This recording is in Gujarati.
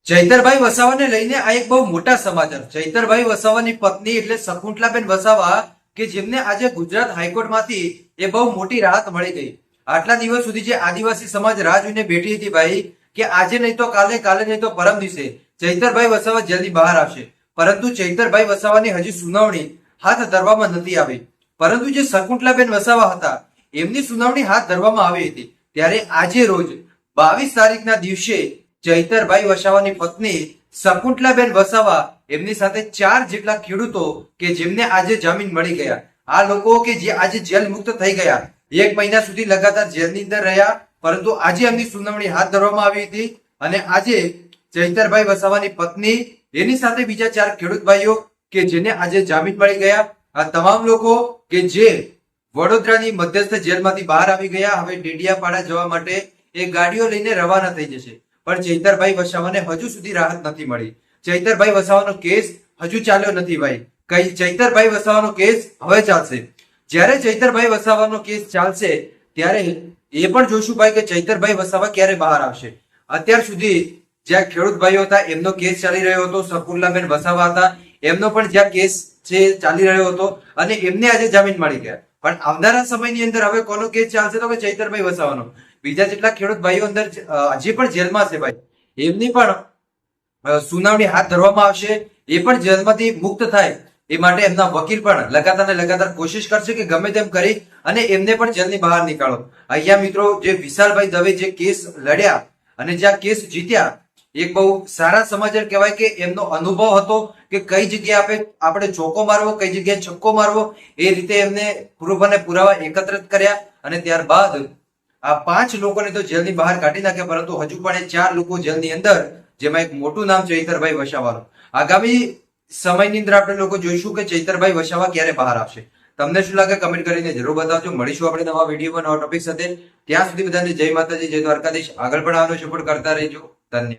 ચૈતરભાઈ વસાવાને લઈને આ એક બહુ મોટા સમાચાર. ચૈતરભાઈ વસાવાની પત્ની એટલે શકુંતલાબેન વસાવા કે જેમને આજે ગુજરાત હાઈકોર્ટમાંથી એ બહુ મોટી રાહત મળી ગઈ. આટલા દિવસ સુધી જે આદિવાસી સમાજ રાહ જોઈને બેઠી હતી ભાઈ કે આજે નહીં તો કાલે, કાલે નહીં તો પરમ દિવસે ચૈતરભાઈ વસાવા જેલની બહાર આવશે, પરંતુ ચૈતરભાઈ વસાવાની હજી સુનાવણી હાથ ધરવામાં નથી આવી. પરંતુ જે શકુંતલાબેન વસાવા હતા એમની સુનાવણી હાથ ધરવામાં આવી હતી. ત્યારે આજે રોજ 22 તારીખના દિવસે ચૈતરભાઈ વસાવાની પત્ની શકુંતલાબેન વસાવા એમની સાથે 4 જેટલા ખેડૂતો કે જેમને આજે જામીન મળી ગયા, આ લોકો કે જે આજે જેલ મુક્ત થઈ ગયા, 1 મહિના સુધી લગાતાર જેલની અંદર રહ્યા, પરંતુ આજે એમની સુનાવણી હાથ ધરવામાં આવી હતી. અને આજે ચૈતરભાઈ વસાવાની પત્ની એની સાથે બીજા 4 ખેડૂત ભાઈઓ કે જેને આજે જામીન મળી ગયા, આ તમામ લોકો કે જે વડોદરાની મધ્યસ્થ જેલમાંથી બહાર આવી ગયા હવે ડેડિયાપાડા જવા માટે એ ગાડીઓ લઈને રવાના થઈ જશે. પણ ચૈતરભાઈ વસાવાને હજુ સુધી રાહત નથી મળી. ચૈતરભાઈ વસાવાનો કેસ હજુ ચાલ્યો નથી ભાઈ. કઈ ચૈતરભાઈ વસાવાનો કેસ હવે ચાલશે. જ્યારે ચૈતરભાઈ વસાવાનો કેસ ચાલશે ત્યારે એ પણ જોશું ભાઈ કે ચૈતરભાઈ વસાવા ક્યારે બહાર આવશે. અત્યાર સુધી જ્યાં ખેડૂત ભાઈઓ હતા એમનો કેસ ચાલી રહ્યો હતો, શકુંતલાબેન વસાવા હતા એમનો પણ જ્યાં કેસ છે ચાલી રહ્યો હતો અને એમને આજે જામીન મળી ગયા. પણ આવનારા સમયની અંદર હવે કોનો કેસ ચાલશે તો કે ચૈતરભાઈ વસાવાનો. બીજા જેટલા ખેડૂત ભાઈઓ અંદર હજી પણ જેલમાં છે ભાઈ, એમની પણ સુનાવણી હાથ ધરવામાં આવશે. એ પણ જેલમાંથી મુક્ત થાય એ માટે એમના વકીલ પણ લગાતાર ને લગાતાર કોશિશ કરશે કે ગમે તેમ કરી અને એમને પણ જેલની બહાર નીકાળો. અહીંયા મિત્રો જે વિશાલભાઈ દવે જે કેસ લડ્યા અને જ્યાં કેસ જીત્યા, એક બહુ સારા સમાચાર કહેવાય કે એમનો અનુભવ હતો કે કઈ જગ્યાએ આપણે ચોકો મારવો, કઈ જગ્યાએ છક્કો મારવો, એ રીતે એમને પ્રૂફ અને પુરાવા એકત્રિત કર્યા અને ત્યારબાદ આ 5 લોકોને તો જેલની બહાર કાઢી નાખ્યા, પરંતુ હજુ પણ 4 લોકો જેલની અંદર, જેમાં એક મોટું નામ ચૈતરભાઈ વસાવાનું. આગામી સમયની અંદર આપણે લોકો જોઈશું કે ચૈતરભાઈ વસાવા ક્યારે બહાર આવશે. તમને શું લાગે કમેન્ટ કરીને જરૂર બતાવજો. મળીશું આપણે નવા વિડીયોમાં નવા ટોપિક સાથે. ત્યાં સુધી બધાને જય માતાજી, જય દ્વારકાધીશ. આગળ પણ આવવાનો સપોર્ટ કરતા રહેજો. ધન્યવાદ.